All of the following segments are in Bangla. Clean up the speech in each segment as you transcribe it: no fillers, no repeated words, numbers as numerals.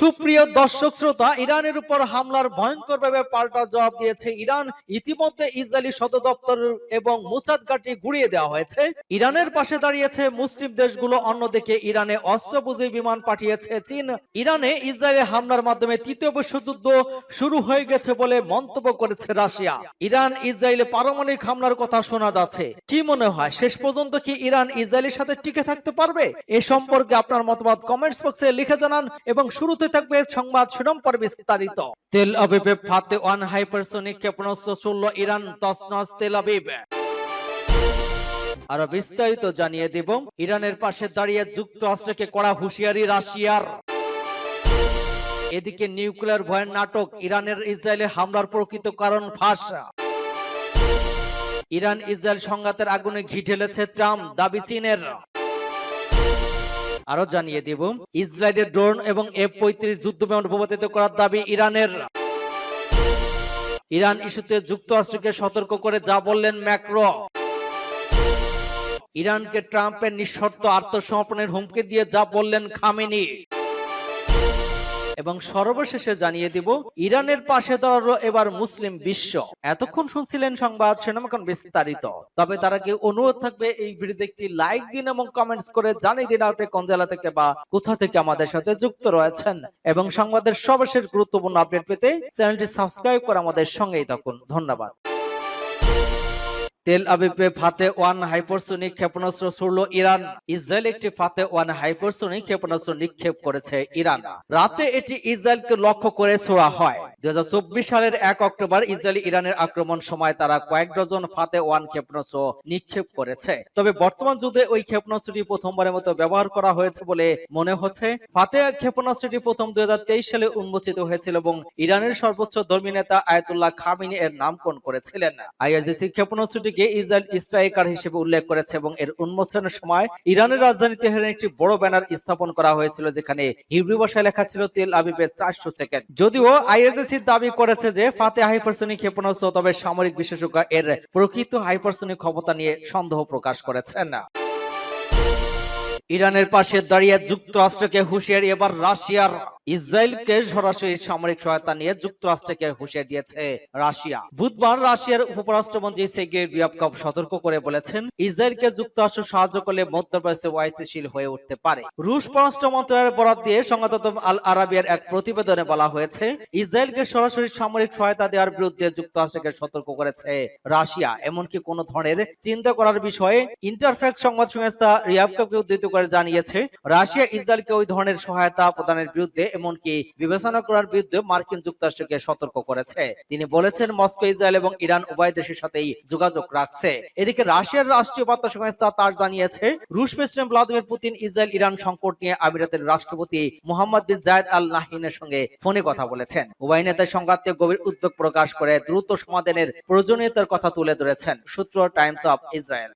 সুপ্রিয় দর্শক শ্রোতা, ইরানের উপর হামলার ভয়ঙ্করভাবে পাল্টা জবাব দিয়েছে ইরান। ইতিমধ্যে ইসরায়েলি সদর দপ্তর এবং মুসাদ ঘাঁটি গুঁড়িয়ে দেওয়া হয়েছে। ইরানের পাশে দাঁড়িয়েছে মুসলিম দেশগুলো, অন্যদিকে ইরানে অস্ত্রবোঝাই বিমান পাঠিয়েছে চীন। ইরানে ইসরায়েলের হামলার মাধ্যমে তৃতীয় বিশ্বযুদ্ধ শুরু হয়ে গেছে বলে মন্তব্য করেছে রাশিয়া। ইরান ইসরায়েলে পারমাণবিক হামলার কথা শোনা যাচ্ছে। কি মনে হয়, শেষ পর্যন্ত কি ইরান ইসরায়েলের সাথে টিকে থাকতে পারবে? এ সম্পর্কে আপনার মতামত কমেন্টস বক্সে লিখে জানান এবং শুরুতে থাকবে সংবাদ শিরোনাম পর বিস্তারিত। তেল আবিবে ফাতে ওয়ান হাইপারসোনিক ক্ষেপণাস্ত্র ছুড়ল ইরান, তছনছ তেল আবিব। আরো বিস্তারিত জানিয়ে দেব। ইরানের পাশে দাঁড়িয়ে যুক্তরাষ্ট্রকে কড়া হুঁশিয়ারি রাশিয়ার। এদিকে নিউক্লিয়ার ভয়ের নাটক, ইরানের ইসরায়েলে হামলার প্রকৃত কারণ ফাঁস। ইরান ইসরায়েল সংঘাতের আগুনে ঘি ঢেলেছে ট্রাম্প, দাবি চীনের। আরো জানিয়ে দেব, ইসরায়েলের ড্রোন এবং F-35 যুদ্ধবিমান ভূপাতিত করার দাবি ইরানের। ইরান ইস্যুতে যুক্তরাষ্ট্রকে সতর্ক করে যা বললেন ম্যাক্রো। ইরানকে ট্রাম্পের নিঃশর্ত আত্মসমর্পণের হুমকি দিয়ে যা বললেন খামেনি। এবং সর্বশেষে জানিয়ে দিব, ইরানের পাশে দাঁড়ালো এবার মুসলিম বিশ্ব। এতক্ষণ শুনছিলেন সংবাদ শিরোনাম, এখন বিস্তারিত। তবে তার আগে অনুরোধ থাকবে, এই ভিডিওতে একটি লাইক দিন এবং কমেন্টস করে জানিয়ে দিন আপনি কোন জেলা থেকে বা কোথা থেকে আমাদের সাথে যুক্ত রয়েছেন। এবং সংবাদের সর্বশেষ গুরুত্বপূর্ণ আপডেট পেতে চ্যানেলটি সাবস্ক্রাইব করে আমাদের সঙ্গেই থাকুন। ধন্যবাদ। তেল আবিবে ফাতে ওয়ান হাইপারসোনিক ক্ষেপণাস্ত্র ছুড়ল ইরান। ইসরায়েল একটি ফাতে ওয়ান হাইপারসোনিক ক্ষেপণাস্ত্র নিক্ষেপ করেছে ইরান। রাতে এটি ইসরায়েলকে লক্ষ্য করে ছোড়া হয়। 2024 সালের 1 অক্টোবর ইসরায়েলি ইরানের আক্রমণ সময় তারা কয়েক ডজন ফাতে ওয়ান ক্ষেপণাস্ত্র নিক্ষেপ করেছে। তবে বর্তমান যুদ্ধে ওই ক্ষেপণাস্ত্রটি প্রথমবারের মতো ব্যবহার করা হয়েছে বলে মনে হচ্ছে। ফাতে ক্ষেপণাস্ত্রটি প্রথম 2023 সালে উন্মোচিত হয়েছিল এবং ইরানের সর্বোচ্চ ধর্মী নেতা আয়াতুল্লাহ খামেনি এর নামকরণ করেছিলেন। আইআরজিসি ক্ষেপণাস্ত্রটি ইসরায়েল স্ট্রাইকার হিসেবে উল্লেখ করেছে এবং এর উন্মোচনের সময় ইরানের রাজধানী তেহরানে একটি বড় ব্যানার স্থাপন করা হয়েছিল, যেখানে হিব্রু ভাষায় লেখা ছিল তেল আবিবে 400 সেকেন্ড। যদিও আইআরজিসি দাবি করেছে যে ফাতে হাইপারসোনিক ক্ষেপণাস্ত্র, তবে সামরিক বিশেষজ্ঞ এর প্রকৃত হাইপারসোনিক ক্ষমতা নিয়ে সন্দেহ প্রকাশ করেছেন। ইরানের পাশে দাঁড়িয়ে যুক্তরাষ্ট্রকে হুঁশিয়ারি এবার রাশিয়ার। ইসরায়েলকে সরাসরি সামরিক সহায়তা নিয়ে যুক্তরাষ্ট্রকে হুঁশিয়ারি দিয়েছে রাশিয়া। বুধবার রাশিয়ার উপপরাষ্ট্রমন্ত্রী সের্গেই রিয়াবকভ সতর্ক করে বলেছেন, ইসরায়েলকে যুক্তরাষ্ট্র সাহায্য করলে মধ্যপ্রাচ্যে অস্থিতিশীল হয়ে উঠতে পারে। রুশ পররাষ্ট্র মন্ত্রণালয়ের বরাত দিয়ে সংবাদদাতা আল আরাবিয়ার এক প্রতিবেদনে বলা হয়েছে, ইসরায়েলকে সরাসরি সামরিক সহায়তা দেওয়ার বিরুদ্ধে যুক্তরাষ্ট্রকে সতর্ক করেছে রাশিয়া। এমনকি কোন ধরনের চিন্তা করার বিষয়ে ইন্টারফ্যাক্স সংবাদ সংস্থা রিয়াবকভকে উদ্ধৃত করে জানিয়েছে, রাশিয়া ইসরায়েলকে ওই ধরনের সহায়তা প্রদানের বিরুদ্ধে, এমনকি বিবেচনা করার বিরুদ্ধে মার্কিন যুক্তরাষ্ট্রকে সতর্ক করেছে। তিনি বলেছেন, মস্কো ইসরায়েল এবং ইরান উভয় দেশের সাথেই যোগাযোগ রাখছে। এদিকে রাশিয়ার রাষ্ট্রীয় বার্তা সংস্থা তার জানিয়েছে, রুশ president Vladimir Putin Israel Iran সংকট নিয়ে আমিরাতের রাষ্ট্রপতি মোহাম্মদ বিন জায়েদ আল নাহিয়ানের সঙ্গে ফোনে কথা বলেছেন। উভয় নেতা সংঘাতে গভীর উদ্বেগ প্রকাশ করে দ্রুত সমাধানের প্রয়োজনীয়তার কথা তুলে ধরেছেন। সূত্র টাইমস অফ ইসরায়েল।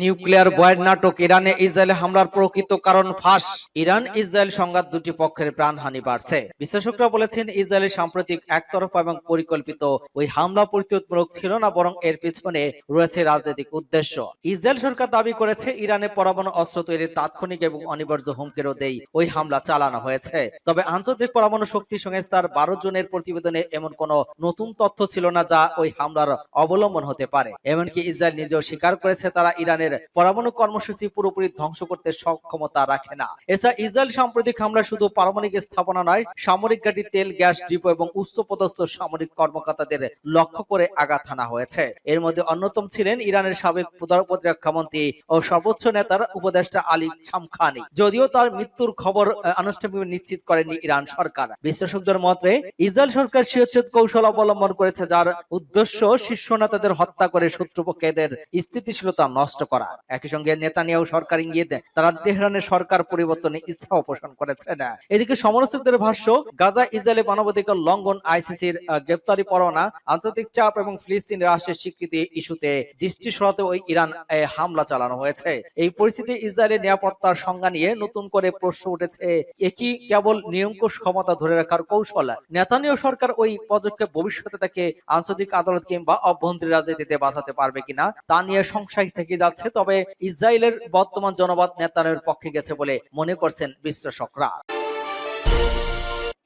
নিউক্লিয়ার বয়ের নাটক, ইরানে ইসরায়েলে হামলার প্রকৃত কারণ ফাঁস। ইরান ইসরায়েল সংঘাত দুটি পক্ষের প্রাণহানি বাড়ছে। বিশ্লেষকরা বলেছেন, ইসরায়েলের সাম্প্রতিক একতরফা এবং পরিকল্পিত ওই হামলা প্রতিরোধমূলক ছিল না, বরং এর পিছনে রয়েছে রাজনৈতিক উদ্দেশ্য। ইসরায়েল সরকার দাবি করেছে, ইরানে পরমাণু অস্ত্র তৈরির তাৎক্ষণিক এবং অনিবার্য হুমকি রোধেই ওই হামলা চালানো হয়েছে। তবে আন্তর্জাতিক পরমাণু শক্তি সংস্থার 12 জনের প্রতিবেদনে এমন কোন নতুন তথ্য ছিল না যা ওই হামলার অবলম্বন হতে পারে। এমনকি ইসরায়েল নিজেও স্বীকার করেছে, তারা ইরানের পরমাণু কর্মসূচি পুরোপুরি ধ্বংস করতে সক্ষমতা রাখে না। এছাড়া ইসরায়েল সাম্প্রতিক হামলা শুধু পারমাণবিক স্থাপনা নয়, সামরিক ঘাঁটি, তেল, গ্যাস ডিপো এবং উচ্চপদস্থ সামরিক কর্মকর্তাদের লক্ষ্য করে আঘাত হানা হয়েছে। এর মধ্যে অন্যতম ছিলেন ইরানের সাবেক প্রতিরক্ষা মন্ত্রী ও সর্বোচ্চ নেতার উপদেষ্টা আলী শামখানি। যদিও তার মৃত্যুর খবর আনুষ্ঠানিকভাবে নিশ্চিত করেনি ইরান সরকার। বিশ্লেষকদের মতে, ইসরায়েল সরকার শিরোচ্ছেদ কৌশল অবলম্বন করেছে, যার উদ্দেশ্য শীর্ষ নেতাদের হত্যা করে শত্রুপক্ষের স্থিতিশীলতা নষ্ট করা। একই সঙ্গে নেতানিয়াহু সরকার ইঙ্গিত তারা তেহরানের সরকার পরিবর্তনের ইচ্ছা পোষণ করেছেন। এদিকে সমালোচকদের ভাষ্য, গাজা ইসরায়েলি মানবাধিকার লঙ্ঘন, আইসিসির গ্রেপ্তারি পরোয়ানা, আন্তর্জাতিক চাপ এবং ফিলিস্তিন রাষ্ট্রের স্বীকৃতি ইস্যুতে দৃষ্টি সরাতে ওই ইরান হামলা চালানো হয়েছে। এই পরিস্থিতি ইসরায়েলের নিরাপত্তার সংজ্ঞা নিয়ে নতুন করে প্রশ্ন উঠেছে, একই কেবল নিরঙ্কুশ ক্ষমতা ধরে রাখার কৌশল? নেতানিয়াহু সরকার ওই পদক্ষেপ ভবিষ্যতে তাকে আন্তর্জাতিক আদালত কিংবা অভ্যন্তরীণ রাজনীতিতে বাঁচাতে পারবে কিনা তা নিয়ে সংশয় থেকে যাচ্ছে। তবে ইসরায়েলের বর্তমান জনমত নেতানিয়াহুর পক্ষে গেছে বলে মনে করছেন বিশ্লেষকরা।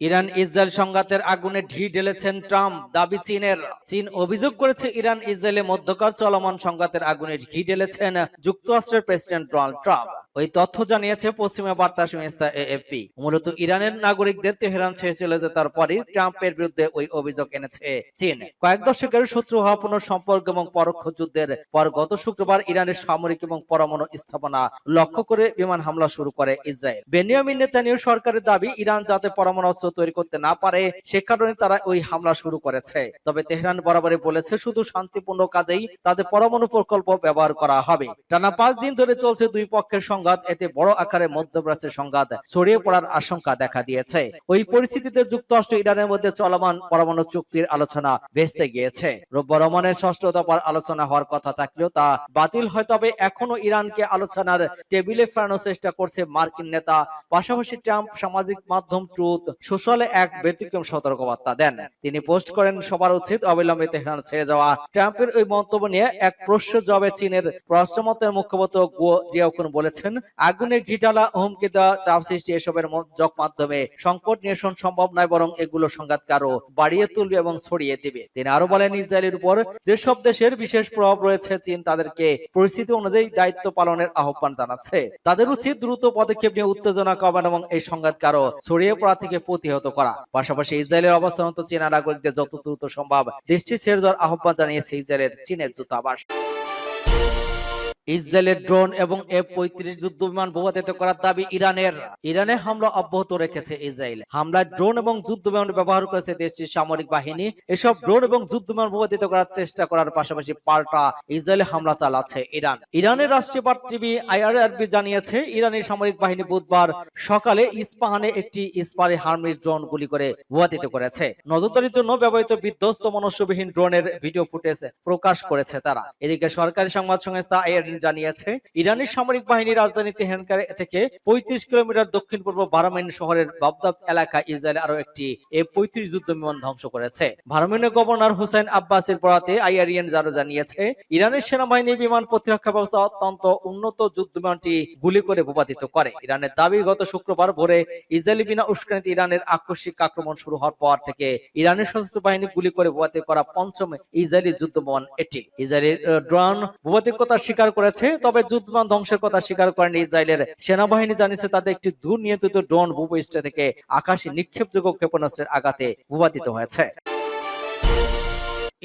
ইরান ইসরায়েল সংঘাতের আগুনে ঢি ঢেলেছেন ট্রাম্প, দাবি চীনের। চীন অভিযোগ করেছে ইরান ইসরায়েলের মধ্যকার চলমান সংঘাতের আগুনে ঘি ঢেলেছেন যুক্তরাষ্ট্রের প্রেসিডেন্ট ডোনাল্ড ট্রাম্প। ওই তথ্য জানিয়েছে পশ্চিমা বার্তা সংস্থা এএফপি। মূলত ইরানের নাগরিকদের তেহরান ছেড়ে চলে যেতার পরই ট্রাম্পের বিরুদ্ধে ওই অভিযোগ এনেছে চীন। কয়েক দশকের শত্রু হওয়াপূর্ণ সম্পর্ক এবং পরোক্ষ যুদ্ধের পর গত শুক্রবার ইরানের সামরিক এবং পরমাণু স্থাপনা লক্ষ্য করে বিমান হামলা শুরু করে ইসরায়েল। বেনিয়ামিন নেতানিয়াহু সরকারের দাবি, ইরান যাতে পরমাণু অস্ত্র তৈরি করতে না পারে সে কারণে তারা ওই হামলা শুরু করেছে। তবে তেহরান বরাবরই বলেছে শুধু শান্তিপূর্ণ কাজেই তাদের পরমাণু প্রকল্প ব্যবহার করা হবে। টানা 5 দিন ধরে চলছে দুই পক্ষের সংঘাত। এতে বড় আকারে মধ্যপ্রাচ্যের সংঘাত ছড়িয়ে পড়ার আশঙ্কা দেখা দিয়েছে। ওই পরিস্থিতিতে যুক্তরাষ্ট্র ইরানের মধ্যে চলমান পরমাণু চুক্তির আলোচনা ভেস্তে গিয়েছে। রোববার ওমানের 6ষ্ঠ দফার আলোচনা হওয়ার কথা থাকলেও তা বাতিল হয়। তবে এখনো ইরানকে আলোচনার টেবিলে ফেরানোর চেষ্টা করছে মার্কিন নেতা। পাশাপাশি ট্রাম্প সামাজিক মাধ্যম ট্রুথ সোশ্যালে এক ব্যতিক্রম সতর্কবার্তা দেন। তিনি পোস্ট করেন, সবার উচিত অবিলম্বে তেহরান ছেড়ে যাওয়া। ট্রাম্পের ওই মন্তব্য নিয়ে এক প্রশ্নের জবাবে চীনের পররাষ্ট্র মুখপাত্র গুও জিয়াওকুন বলেছেন, আগুনে ঘিটালা, হুমকি দেওয়া, চাপ সৃষ্টি এসবের মাধ্যমে সংকট নিরসন সম্ভব নয়, বরং এগুলো সংঘাতকে আরো বাড়িয়ে তুলবে এবং ছড়িয়ে দিবে। তিনি আরো বলেন, ইসরায়েলের উপর যেসব দেশের বিশেষ প্রভাব রয়েছে চীন তাদেরকে পরিস্থিতি অনুযায়ী দায়িত্ব পালনের আহ্বান জানাচ্ছে। তাদের উচিত দ্রুত পদক্ষেপ নিয়ে উত্তেজনা কমানো এবং এই সংঘাতকে আরো ছড়িয়ে পড়া থেকে প্রতিহত করা। পাশাপাশি ইসরায়েলের অবস্থানত চীনা নাগরিকদের যত দ্রুত সম্ভব দেশটি ছেড়ে যাওয়ার আহ্বান জানিয়েছে ইসরায়েলের চীনের দূতাবাস। ইসরায়েলের ড্রোন এবং F-35 যুদ্ধ বিমান ভূপাতিত করার দাবি ইরানের। ইরানে হামলা অব্যাহত রেখেছে ইসরায়েল। হামলায় ড্রোন এবং যুদ্ধ বিমান ব্যবহার করেছে দেশটির সামরিক বাহিনী। এসব ড্রোন এবং যুদ্ধ বিমান ভূপাতিত করার চেষ্টা করার পাশাপাশি পাল্টা ইসরায়েলে হামলা চালাচ্ছে ইরান। ইরানের রাষ্ট্রীয় বার্তা টিভি IRIB জানিয়েছে, ইরানি সামরিক বাহিনী বুধবার সকালে ইস্পাহানে একটি ইসপারি হার্মিস ড্রোন গুলি করে ভূপাতিত করেছে। নজরদারির জন্য ব্যবহৃত বিধ্বস্ত মনুষ্যবিহীন ড্রোনের ভিডিও ফুটেজ প্রকাশ করেছে তারা। এদিকে সরকারি সংবাদ সংস্থা IRN জানিয়েছে, ইরানি সামরিক বাহিনী রাজধানী তেহরান থেকে 35 কিলোমিটার দক্ষিণ পূর্ব বারামিন শহরের বাগদাদ এলাকায় ইসরায়েল আরো একটি F-35 যুদ্ধ বিমান ধ্বংস করেছে। বারামিনের গভর্নর হুসাইন আব্বাসের বরাতে IRN জানিয়েছে, ইরানের সেনাবাহিনী বিমান প্রতিরক্ষা ব্যবস্থা অত্যন্ত উন্নত যুদ্ধ বিমানটি গুলি করে ভূপাতিত করে। ইরানের দাবি, গত শুক্রবার ভোরে ইসরায়েলি বিনা উস্কানিতে ইরানের আকস্মিক আক্রমণ শুরু হওয়ার পর থেকে ইরানের সশস্ত্র বাহিনী গুলি করে ভূপাতিত করা পঞ্চম ইসরায়েলি যুদ্ধ বিমান এটি। ইসরায়েলের ড্রোন ভূপাতিকতা স্বীকার করেছে, তবে যুদ্ধ বিমান ধ্বংসের কথা স্বীকার করেনি ইসরায়েলের সেনাবাহিনী। জানিয়েছে তাদের একটি দূর নিয়ন্ত্রিত ড্রোন ভূপৃষ্ঠ থেকে আকাশে নিক্ষেপযোগ্য ক্ষেপণাস্ত্রের আঘাতে ভূপাতিত হয়েছে।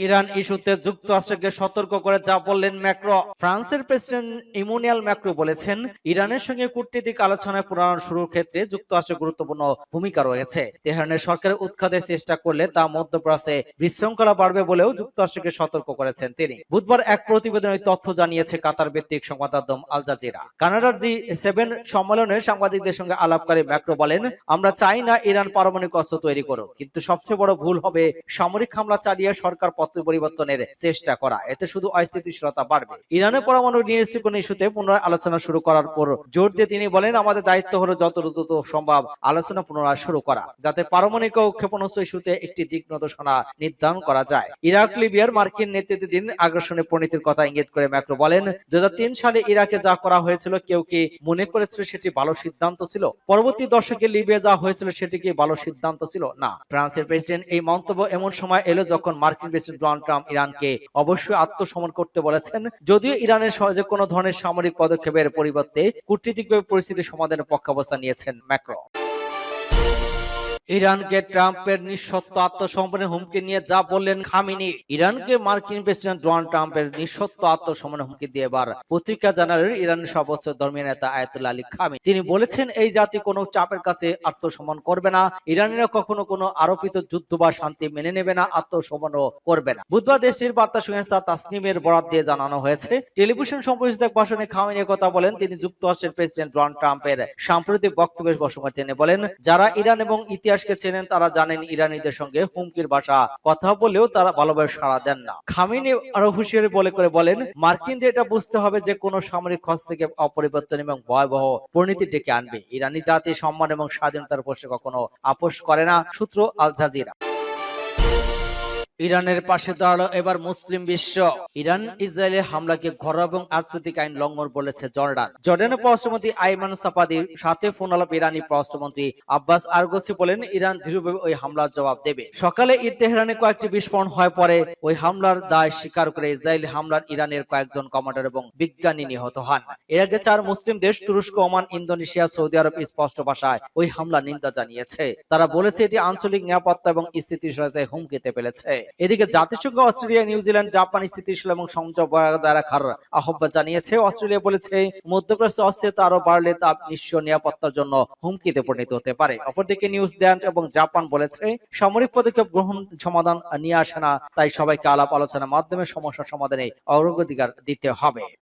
ইরান ইস্যুতে যুক্তরাষ্ট্রকে সতর্ক করে যা বললেন ম্যাক্রো। ফ্রান্সের প্রেসিডেন্ট ইমানুয়েল ম্যাক্রো বলেছেন, ইরানের সঙ্গে কূটনৈতিক আলোচনায় পুনরায় শুরুর ক্ষেত্রে যুক্তরাষ্ট্রের গুরুত্বপূর্ণ ভূমিকা রয়েছে। তেহরানের সরকারের উৎখাতের চেষ্টা করলে তা মধ্যপ্রাচ্যে বিশৃঙ্খলা বাড়বে বলেও যুক্তরাষ্ট্রকে সতর্ক করেছেন তিনি। বুধবার এক প্রতিবেদনে তথ্য জানিয়েছে কাতার ভিত্তিক সংবাদ মাধ্যম আল জাজিরা। কানাডার G7 সম্মেলনে সাংবাদিকদের সঙ্গে আলাপকারী ম্যাক্রো বলেন, আমরা চাই না ইরান পারমাণবিক অস্ত্র তৈরি করুক, কিন্তু সবচেয়ে বড় ভুল হবে সামরিক হামলা চালিয়ে সরকার পরিবর্তনের চেষ্টা করা। এতে শুধু অস্থিতিশীলতা বাড়বে। ইরানের পরমাণু নিরস্ত্রীকরণ ইস্যুতে পুনরায় আলোচনা শুরু করার পর জোর দিয়ে তিনি বলেন, আমাদের দায়িত্ব হলো যত দ্রুত সম্ভব আলোচনা পুনরায় শুরু করা, যাতে পারমাণবিক ক্ষেপণাস্ত্র ইস্যুতে একটি দিক নির্দেশনা নির্ধারণ করা যায়। ইরাক লিবিয়ার মার্কিন নেতৃত্বাধীন আগ্রাসনের পরিণতির কথা ইঙ্গিত করে ম্যাক্রো বলেন, 2003 সালে ইরাকে যা করা হয়েছিল কেউ কি মনে করেছিল সেটি ভালো সিদ্ধান্ত ছিল? পরবর্তী দশকে লিবিয়া যা হয়েছিল সেটি কি ভালো সিদ্ধান্ত ছিল? না। ফ্রান্সের প্রেসিডেন্ট এই মন্তব্য এমন সময় এলো যখন মার্কিন প্রেসিডেন্ট ডোনাল্ড ট্রাম্প ইরানকে অবশ্যই আত্মসমর্পণ করতে বলেছেন। যদিও ইরানের সহজে কোনো ধরনের সামরিক পদক্ষেপের পরিবর্তে কূটনীতিকভাবে পরিস্থিতি সমাধানের পক্ষাবস্থান নিয়েছেন ম্যাক্রো। ইরানকে ট্রাম্পের নিঃশর্ত আত্মসমর্পণের হুমকি নিয়ে যা বললেন খামেনি। ইরানকে মার্কিন প্রেসিডেন্ট ডোনাল্ড ট্রাম্পের নিঃশর্ত আত্মসমর্পণের হুমকি দিয়ে এবার প্রতিক্রিয়া জানালেন ইরানের সর্বোচ্চ ধর্মীয় নেতা আয়াতুল্লাহ আলী খামেনি। তিনি বলেছেন, এই জাতি কোনো চাপের কাছে আত্মসমর্পণ করবে না। ইরানিরা কখনো কোনো আরোপিত যুদ্ধ বা শান্তি মেনে নেবে না, আত্মসমর্পণও করবে না। বুধবার দেশটির বার্তা সংস্থা তাসনিমের বরাত দিয়ে জানানো হয়েছে, টেলিভিশন সম্প্রচারিত এক ভাষণে খামেনি কথা বলেন। তিনি যুক্তরাষ্ট্রের প্রেসিডেন্ট ডোনাল্ড ট্রাম্পের সাম্প্রতিক বক্তব্যের প্রসঙ্গে তিনি বলেন, যারা ইরান এবং ইতিহাসকে চেনেন তারা জানেন ইরানিদের সঙ্গে হুমকির ভাষা কথা বলেও তারা ভালোভাবে সাড়া দেন না। খামেনি আরো হুঁশিয়ারি বলেন, মার্কিনদের এটা বুঝতে হবে যে কোনো সামরিক খরচ থেকে অপরিবর্তন এবং ভয়াবহ পরিণতি ডেকে আনবে। ইরানি জাতি সম্মান এবং স্বাধীনতার প্রশ্নে কখনো আপোষ করে না। সূত্র আল জাজিরা। ইরানের পাশে দাঁড়ালো এবার মুসলিম বিশ্ব। ইরান ইসরায়েলের হামলাকে ঘরোয়া এবং আন্তর্জাতিক আইন লঙ্ঘন বলেছে জর্ডান। জর্ডানের পররাষ্ট্রমন্ত্রী আইমান সাফাদির সাথে ফোন আলাপ ইরানি পররাষ্ট্রমন্ত্রী আব্বাস আরগোসি বলেন, ইরান দৃঢ়ভাবে ওই হামলার জবাব দেবে। সকালে তেহরানে কয়েকটি বিস্ফোরণ হয়, পরে ওই হামলার দায় স্বীকার করে ইসরায়েলি হামলার ইরানের কয়েকজন কমান্ডার এবং বিজ্ঞানী নিহত হন। এর আগে 4 মুসলিম দেশ তুরস্ক, ওমান, ইন্দোনেশিয়া, সৌদি আরব স্পষ্ট ভাষায় ওই হামলা নিন্দা জানিয়েছে। তারা বলেছে এটি আঞ্চলিক নিরাপত্তা এবং স্থিতিশীলতায় হুমকিতে ফেলেছে। এদিকে জাতিসংঘ অস্ট্রেলিয়া, নিউজিল্যান্ড, জাপান স্থিতিশীল এবং সংযম বজায় রাখার আহ্বান জানিয়েছে। অস্ট্রেলিয়া বলেছে মধ্যপ্রাচ্যে অস্থিরতা আরো বাড়লে তা বিশ্ব নিরাপত্তার জন্য হুমকিতে পরিণত হতে পারে। অপরদিকে নিউজিল্যান্ড এবং জাপান বলেছে সামরিক পদক্ষেপ গ্রহণ সমাধান নিয়ে আসে না, তাই সবাইকে আলাপ আলোচনার মাধ্যমে সমস্যা সমাধানে অগ্রাধিকার দিতে হবে।